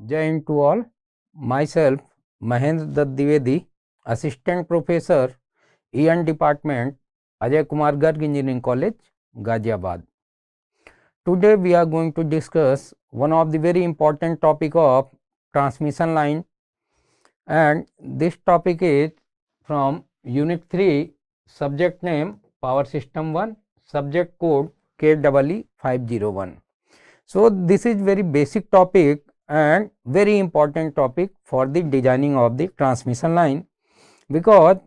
Jai Hind to all. Myself, Mahendra Dutt Dwivedi, Assistant Professor, EN Department, Ajay Kumar Garg Engineering College, Ghaziabad. Today we are going to discuss one of the very important topic of transmission line, and this topic is from Unit 3, subject name Power System 1, subject code KEE 501. So, this is very basic topic and very important topic for the designing of the transmission line, because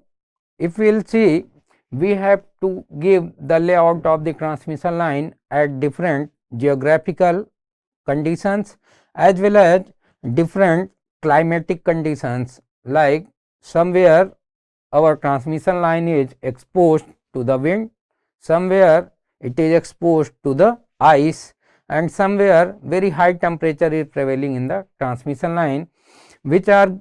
if we will see, we have to give the layout of the transmission line at different geographical conditions as well as different climatic conditions, like somewhere our transmission line is exposed to the wind, somewhere it is exposed to the ice, and somewhere very high temperature is prevailing in the transmission line, which are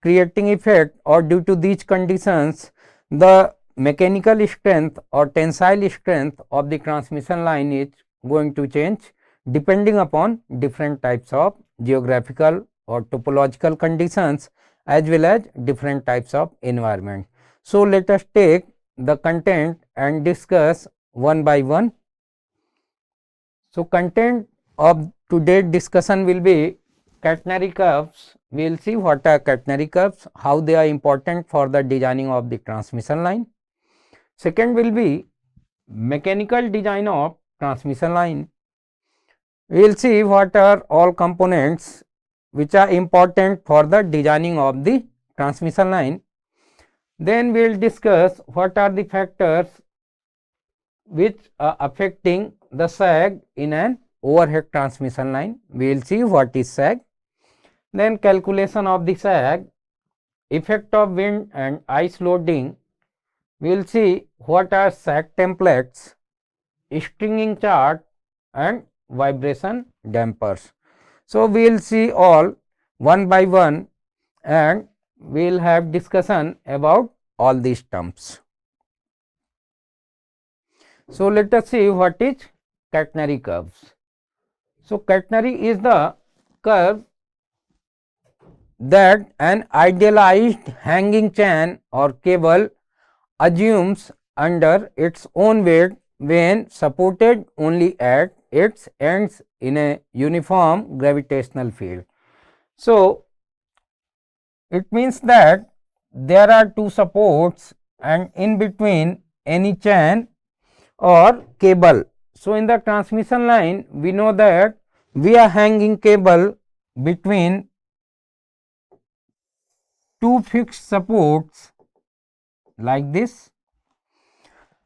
creating effect, or due to these conditions the mechanical strength or tensile strength of the transmission line is going to change depending upon different types of geographical or topological conditions as well as different types of environment. So, let us take the content and discuss one by one. So, content of today's discussion will be catenary curves. We will see what are catenary curves, how they are important for the designing of the transmission line. Second will be mechanical design of transmission line. We will see what are all components which are important for the designing of the transmission line. Then we will discuss what are the factors which are affecting the sag in an overhead transmission line. We will see what is sag. Then calculation of the sag, effect of wind and ice loading. We will see what are sag templates, stringing chart and vibration dampers. So, we will see all one by one and we will have discussion about all these terms. So, let us see what is catenary curves. So, catenary is the curve that an idealized hanging chain or cable assumes under its own weight when supported only at its ends in a uniform gravitational field. So, it means that there are two supports and in between any chain or cable. So, in the transmission line we know that we are hanging cable between two fixed supports like this.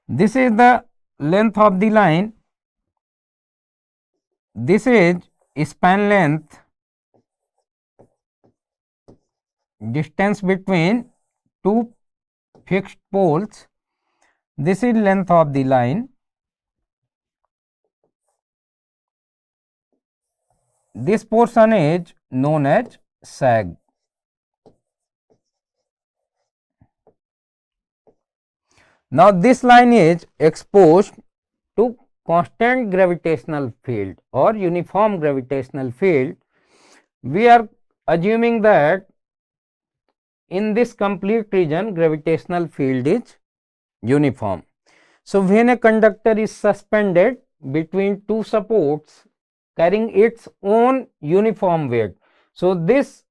This is the length of the line, this is span length, distance between two fixed poles, this is length of the line, this portion is known as sag. Now, this line is exposed to constant gravitational field or uniform gravitational field. We are assuming that in this complete region gravitational field is uniform. So, when a conductor is suspended between two supports carrying its own uniform weight, so this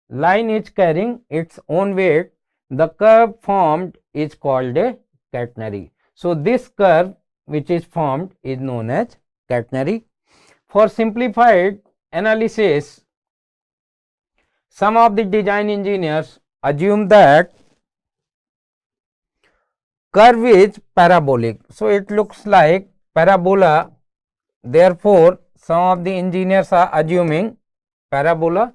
line is carrying its own weight, the curve formed is called a catenary. So, this curve which is formed is known as catenary. For simplified analysis, some of the design engineers assume that curve is parabolic. So, it looks like parabola, therefore, some of the engineers are assuming parabola.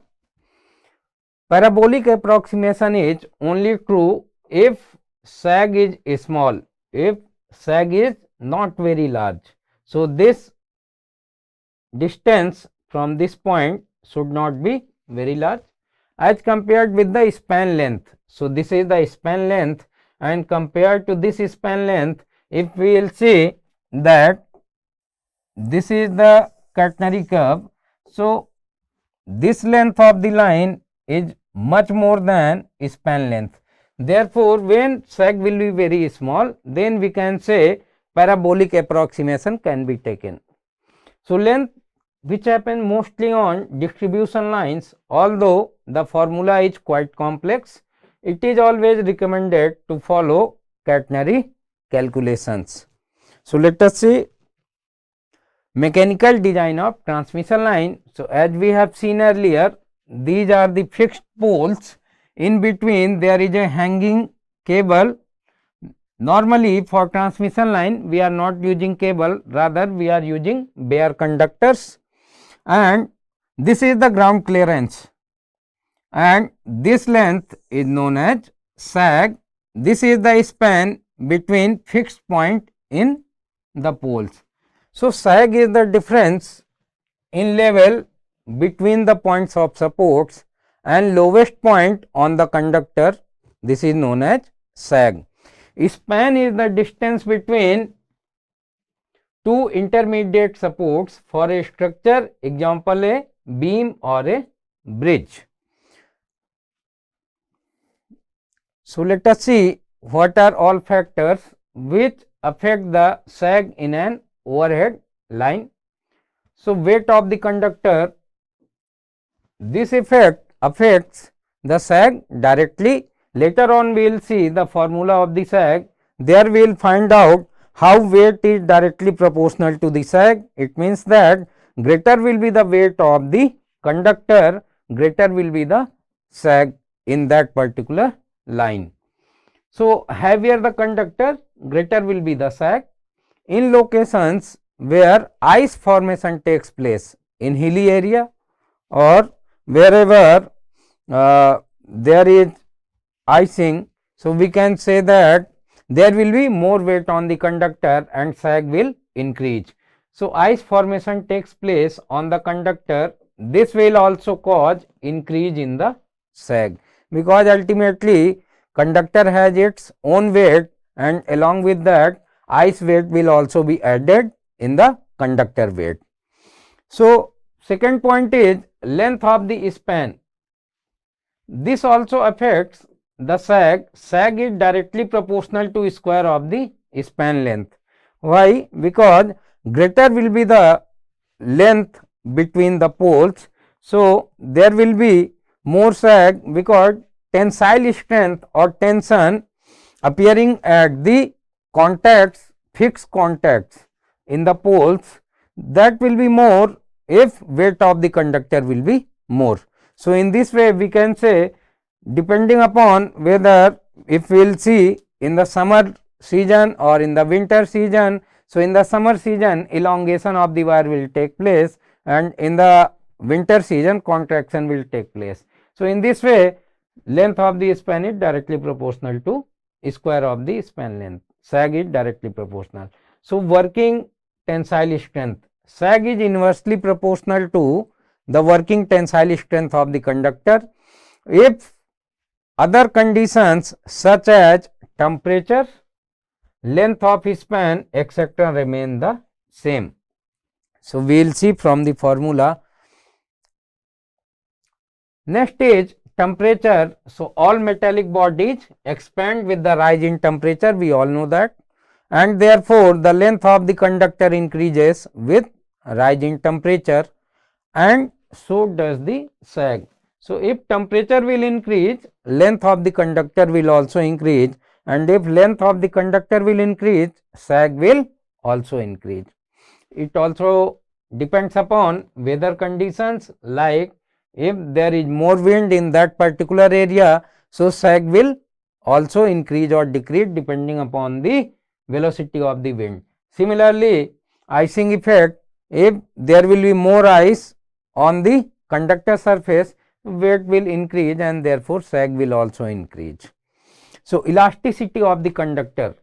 Parabolic approximation is only true if sag is small, if sag is not very large. So, this distance from this point should not be very large as compared with the span length. So, this is the span length, and compared to this span length, if we will see that this is the catenary curve. So, this length of the line is much more than span length. Therefore, when sag will be very small, then we can say parabolic approximation can be taken. So, length which happen mostly on distribution lines, although the formula is quite complex, it is always recommended to follow catenary calculations. So, let us see mechanical design of transmission line. So, as we have seen earlier, these are the fixed poles, in between there is a hanging cable. Normally for transmission line we are not using cable, rather we are using bare conductors, and this is the ground clearance, and this length is known as sag. This is the span between fixed point in the poles. So, sag is the difference in level between the points of supports and lowest point on the conductor. This is known as sag. Span is the distance between two intermediate supports for a structure, example a beam or a bridge. So, let us see what are all factors which affect the sag in an overhead line. So, weight of the conductor, this effect affects the sag directly. Later on we will see the formula of the sag. There we will find out how weight is directly proportional to the sag. It means that greater will be the weight of the conductor, greater will be the sag in that particular line. So, heavier the conductor, greater will be the sag. In locations where ice formation takes place, in hilly area or wherever there is icing, so we can say that there will be more weight on the conductor and sag will increase. So, ice formation takes place on the conductor, this will also cause increase in the sag, because ultimately conductor has its own weight, and along with that ice weight will also be added in the conductor weight. So, second point is length of the span. This also affects the sag. Sag is directly proportional to square of the span length. Why? Because greater will be the length between the poles. So, there will be more sag, because tensile strength or tension appearing at the contacts, fixed contacts in the poles, that will be more if weight of the conductor will be more. So, in this way we can say, depending upon whether if we will see in the summer season or in the winter season. So, in the summer season elongation of the wire will take place, and in the winter season contraction will take place. So, in this way length of the span is directly proportional to square of the span length. Sag is directly proportional. So, working tensile strength, sag is inversely proportional to the working tensile strength of the conductor if other conditions such as temperature, length of span etc. remain the same. So, we will see from the formula. Next is temperature. So, all metallic bodies expand with the rise in temperature, we all know that, and therefore, the length of the conductor increases with rise in temperature, and so does the sag. So, if temperature will increase, length of the conductor will also increase, and if length of the conductor will increase, sag will also increase. It also depends upon weather conditions, like if there is more wind in that particular area, so sag will also increase or decrease depending upon the velocity of the wind. Similarly, icing effect, if there will be more ice on the conductor surface, weight will increase and therefore sag will also increase. So, elasticity of the conductor,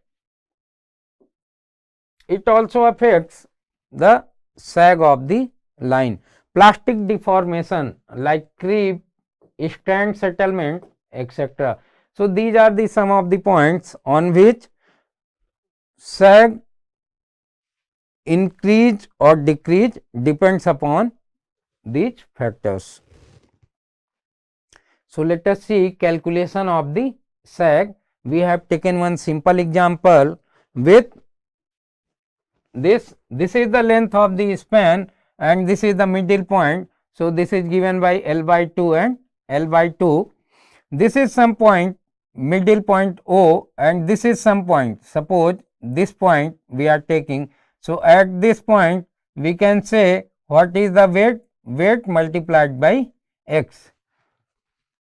it also affects the sag of the line. Plastic deformation like creep, strand settlement etc. So, these are the some of the points on which sag increase or decrease depends upon these factors. So let us see calculation of the sag. We have taken one simple example with this is the length of the span and this is the middle point. So this is given by L by 2 and L by 2. This is some point, middle point O, and this is some point. Suppose this point we are taking. So at this point we can say what is the weight? Weight multiplied by x.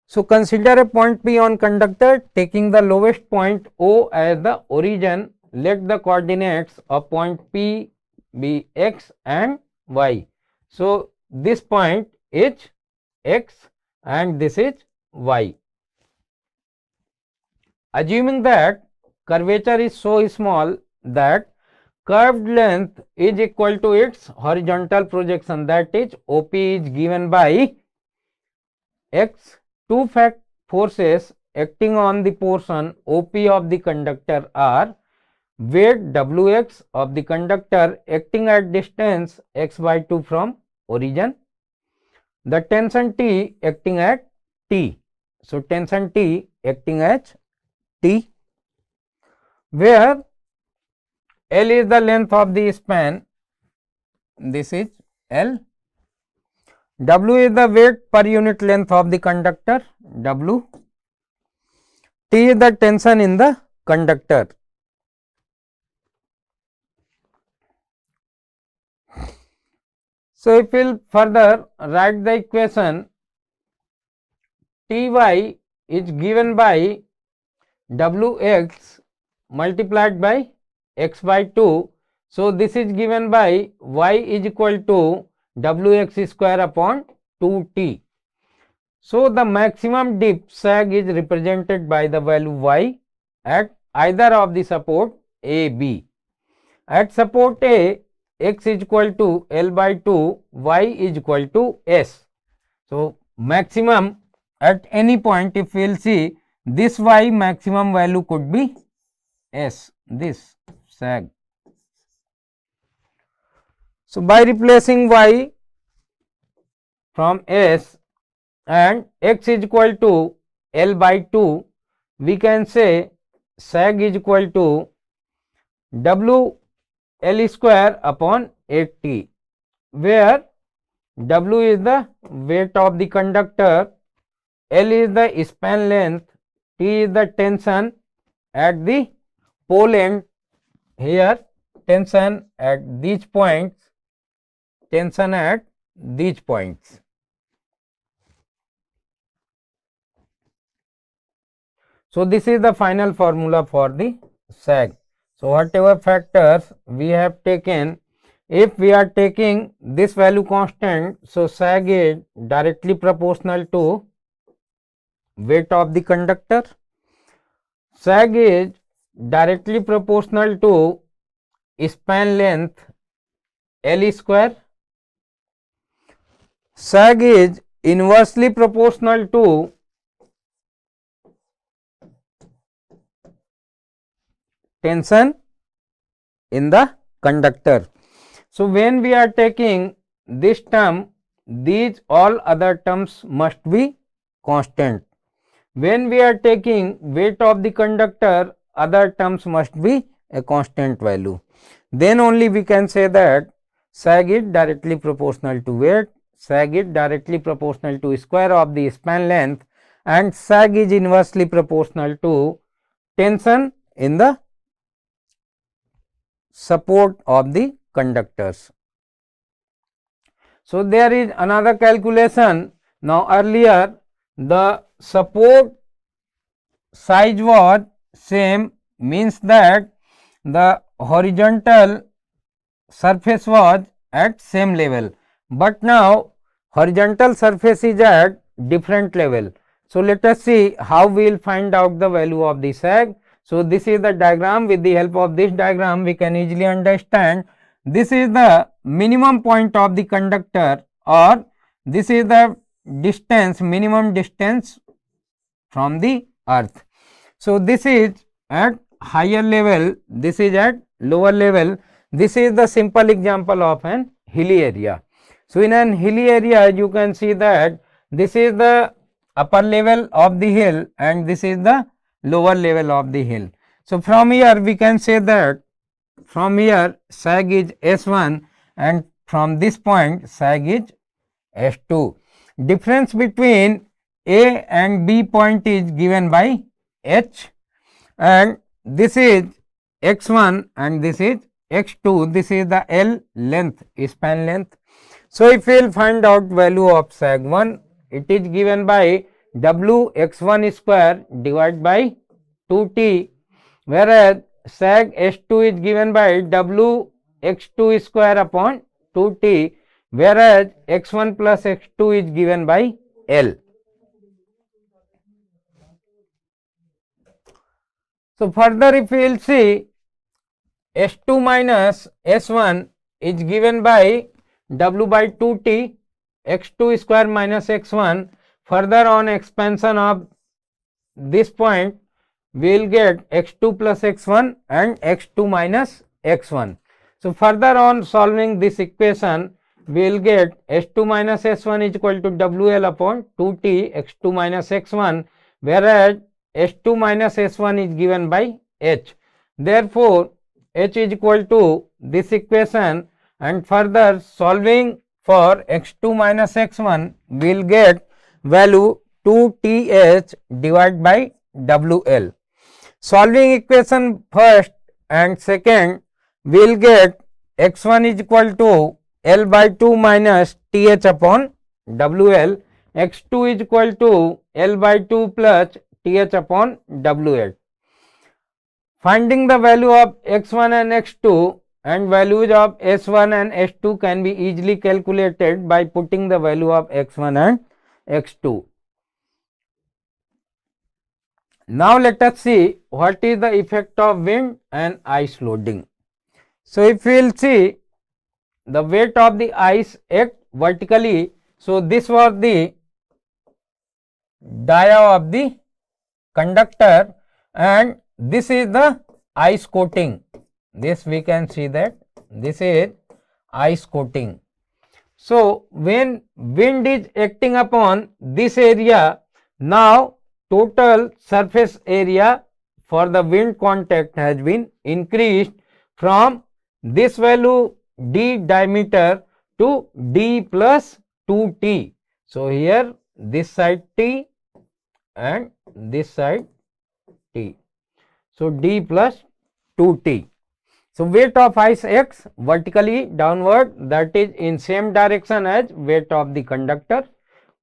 So consider a point P on conductor, taking the lowest point O as the origin. Let the coordinates of point P be x and y. So this point is x and this is y. Assuming that curvature is so small that curved length is equal to its horizontal projection, that is OP is given by x. Two forces acting on the portion OP of the conductor are weight Wx of the conductor acting at distance x by 2 from origin, the tension T acting at T. So tension T acting at T, where L is the length of the span, this is L. W is the weight per unit length of the conductor, W. T is the tension in the conductor. So if we will further write the equation, Ty is given by Wx multiplied by x by 2. So this is given by y is equal to Wx square upon 2t. So the maximum dip sag is represented by the value y at either of the support A, B. At support A, x is equal to L by 2, y is equal to S. So maximum at any point, if we will see, this y maximum value could be S, this sag. So by replacing y from S and x is equal to L by 2, we can say sag is equal to W L square upon 8t, where W is the weight of the conductor, L is the span length, T is the tension at the pole end, here tension at these points, tension at these points. So this is the final formula for the sag. So whatever factors we have taken, if we are taking this value constant, so sag is directly proportional to weight of the conductor, sag is directly proportional to span length L square, sag is inversely proportional to tension in the conductor. So when we are taking this term, these all other terms must be constant. When we are taking weight of the conductor, other terms must be a constant value. Then only we can say that sag is directly proportional to weight, sag is directly proportional to square of the span length, and sag is inversely proportional to tension in the support of the conductors. So there is another calculation. Now earlier the support size was same, means that the horizontal surface was at same level, but now horizontal surface is at different level. So let us see how we will find out the value of the sag. So this is the diagram. With the help of this diagram we can easily understand. This is the minimum point of the conductor, or this is the distance, minimum distance from the earth. So this is at higher level, this is at lower level. This is the simple example of an hilly area. So in an hilly area you can see that this is the upper level of the hill and this is the lower level of the hill. So, from here we can say that from here sag is S1 and from this point sag is S2. Difference between A and B point is given by H and this is x1 and this is x2, this is the L length, span length. So, if we will find out value of sag 1, it is given by W x1 square divided by 2t, whereas sag S2 is given by W x2 square upon 2t, whereas x1 plus x2 is given by L. So, further if we will see S2 minus S1 is given by W by 2t, x2 square minus x1. Further on expansion of this point, we will get x2 plus x1 and x2 minus x1. So, further on solving this equation, we will get S2 minus S1 is equal to WL upon 2t x2 minus x1, whereas S2 minus S1 is given by H. Therefore, H is equal to this equation and further solving for x2 minus x1 we will get value 2th divided by WL. Solving equation first and second we will get x1 is equal to L by 2 minus th upon WL, x2 is equal to L by 2 plus th upon WL. Finding the value of x1 and x2 and values of s1 and s2 can be easily calculated by putting the value of x1 and x2. Now, let us see what is the effect of wind and ice loading. So, if we will see the weight of the ice act vertically. So, this was the dia of the conductor and this is the ice coating. This we can see that this is ice coating. So, when wind is acting upon this area, now total surface area for the wind contact has been increased from this value d diameter to d plus 2t. So, here this side t and this side t. So, d plus 2t. So, weight of ice acts vertically downward, that is in same direction as weight of the conductor.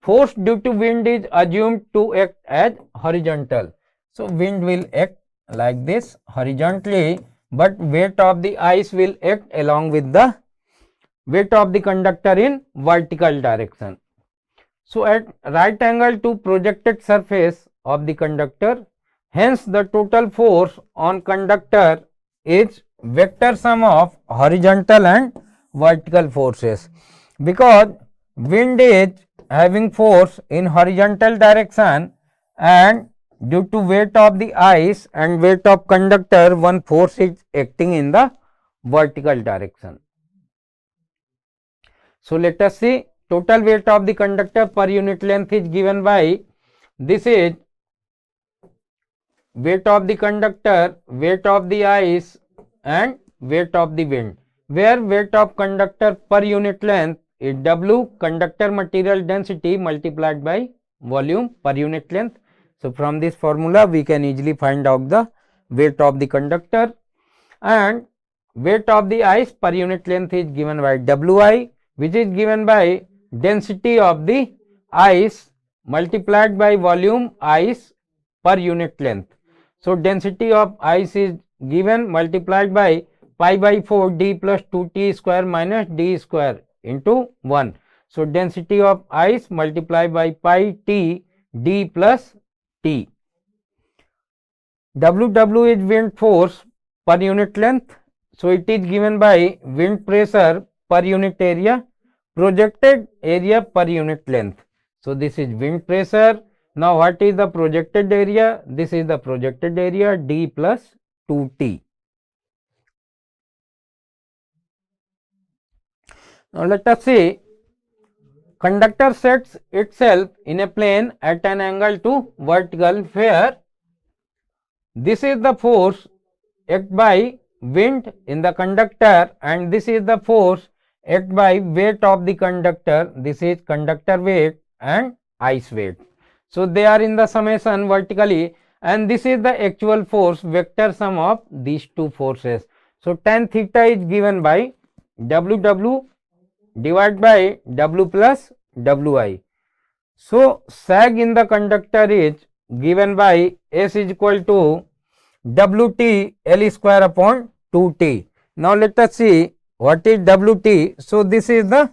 Force due to wind is assumed to act as horizontal. So, wind will act like this horizontally, but weight of the ice will act along with the weight of the conductor in vertical direction. So, at right angle to projected surface of the conductor, hence the total force on conductor is vector sum of horizontal and vertical forces, because wind is having force in horizontal direction and due to weight of the ice and weight of conductor, one force is acting in the vertical direction. So, let us see total weight of the conductor per unit length is given by, this is weight of the conductor, weight of the ice and weight of the wind, where weight of conductor per unit length is W conductor material density multiplied by volume per unit length. So, from this formula we can easily find out the weight of the conductor, and weight of the ice per unit length is given by Wi, which is given by density of the ice multiplied by volume ice per unit length. So, density of ice is given multiplied by pi by 4 d plus 2t square minus d square into 1. So, density of ice multiplied by pi t d plus t. W is wind force per unit length. So, it is given by wind pressure per unit area, projected area per unit length. So, this is wind pressure. Now, what is the projected area? This is the projected area d plus 2t. Now, let us see conductor sets itself in a plane at an angle to vertical, where this is the force acted by wind in the conductor and this is the force acted by weight of the conductor. This is conductor weight and ice weight. So they are in the summation vertically, and this is the actual force vector sum of these two forces. So tan theta is given by WW divided by W plus WI. So sag in the conductor is given by S is equal to WT L square upon 2T. Now let us see what is WT. So this is the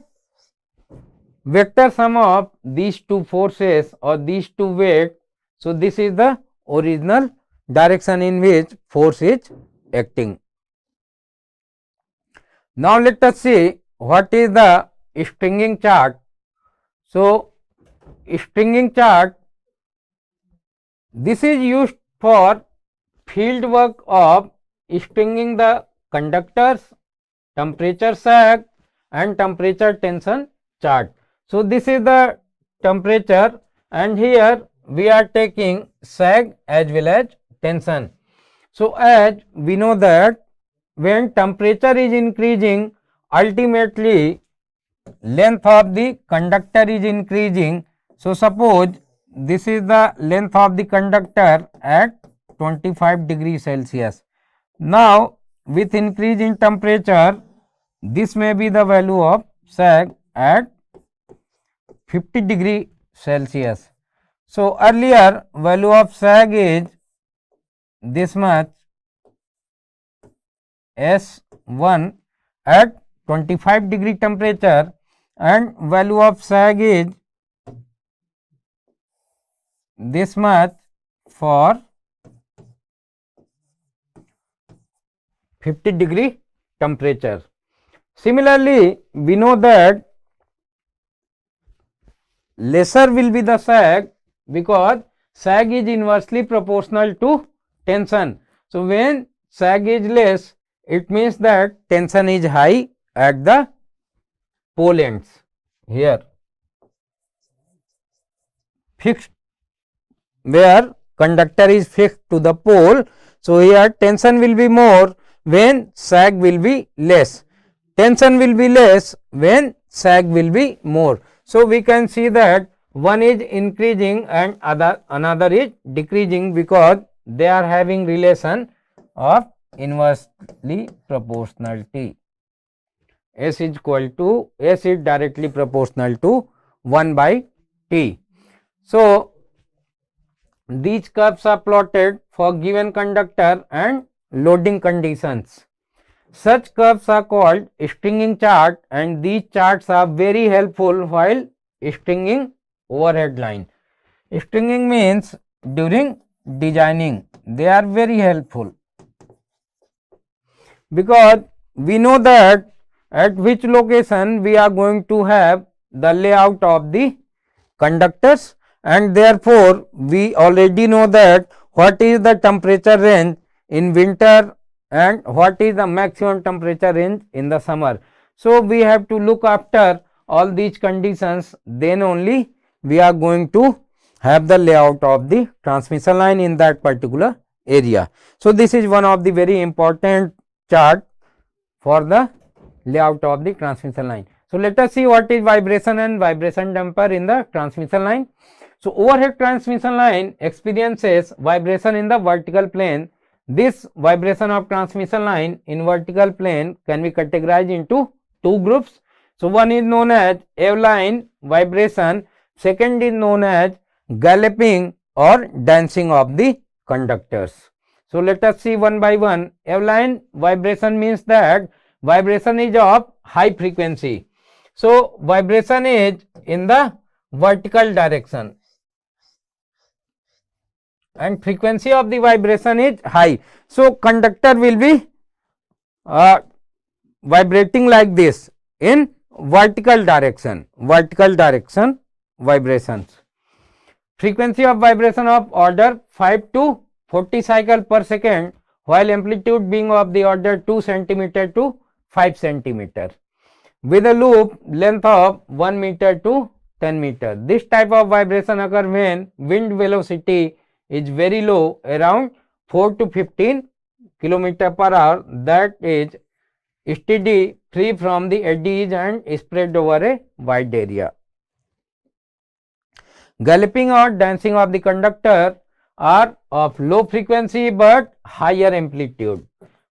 vector sum of these two forces or these two weights. So this is the original direction in which force is acting. Now let us see what is the stringing chart. So stringing chart, this is used for field work of stringing the conductors, temperature sag and temperature tension chart. So this is the temperature, and here we are taking sag as well as tension. So as we know that when temperature is increasing, ultimately length of the conductor is increasing. So suppose this is the length of the conductor at 25 degrees Celsius. Now with increase in temperature, this may be the value of sag at 50 degree Celsius. So earlier value of sag is this much, S1 at 25 degree temperature, and value of sag is this much for 50 degree temperature. Similarly, we know that lesser will be the sag because sag is inversely proportional to tension. So when sag is less, it means that tension is high at the pole ends. Here fixed, where conductor is fixed to the pole. So here tension will be more when sag will be less. Tension will be less when sag will be more. So we can see that one is increasing and another is decreasing because they are having relation of inversely proportionality. S is directly proportional to 1 by T. So these curves are plotted for given conductor and loading conditions. Such curves are called stringing chart, and these charts are very helpful while stringing overhead line. Stringing means during designing they are very helpful, because we know that at which location we are going to have the layout of the conductors, and therefore we already know that what is the temperature range in winter and what is the maximum temperature range in the summer. So we have to look after all these conditions, then only we are going to have the layout of the transmission line in that particular area. So this is one of the very important chart for the layout of the transmission line. So let us see what is vibration and vibration damper in the transmission line. So overhead transmission line experiences vibration in the vertical plane. This vibration of transmission line in vertical plane can be categorized into two groups. So one is known as wave-line vibration, second is known as galloping or dancing of the conductors. So let us see one by one. Wave-line vibration means that vibration is of high frequency. So vibration is in the vertical direction and frequency of the vibration is high. So conductor will be vibrating like this in vertical direction vibrations. Frequency of vibration of order 5 to 40 cycle per second, while amplitude being of the order 2 centimeter to 5 centimeter, with a loop length of 1 meter to 10 meter. This type of vibration occurs when wind velocity is very low, around 4 to 15 kilometer per hour, that is steady, free from the eddies and spread over a wide area. Galloping or dancing of the conductor are of low frequency but higher amplitude.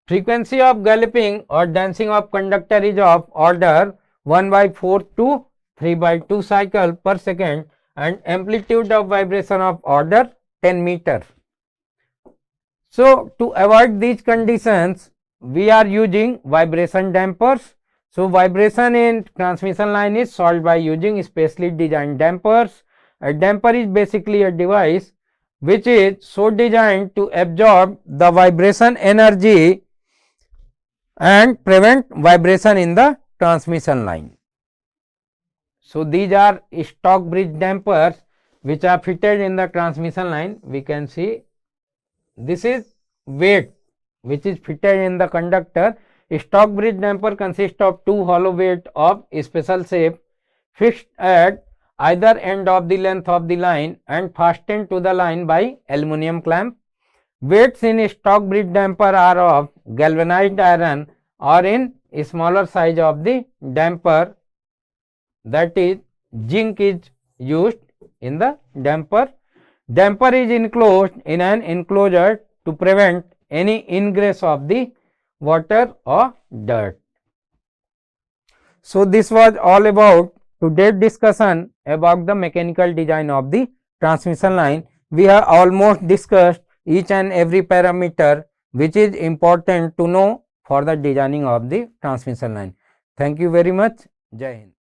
Frequency of galloping or dancing of conductor is of order 1/4 to 3/2 cycle per second and amplitude of vibration of order 10 meter. So, to avoid these conditions, we are using vibration dampers. So, vibration in transmission line is solved by using specially designed dampers. A damper is basically a device which is so designed to absorb the vibration energy and prevent vibration in the transmission line. So, these are stock bridge dampers which are fitted in the transmission line. We can see this is weight which is fitted in the conductor. Stock bridge damper consists of two hollow weight of special shape fixed at either end of the length of the line and fastened to the line by aluminum clamp. Weights in stock bridge damper are of galvanized iron or in smaller size of the damper, that is zinc is used in the damper. Damper is enclosed in an enclosure to prevent any ingress of the water or dirt. So, this was all about today's discussion about the mechanical design of the transmission line. We have almost discussed each and every parameter which is important to know for the designing of the transmission line. Thank you very much. Jai Hind.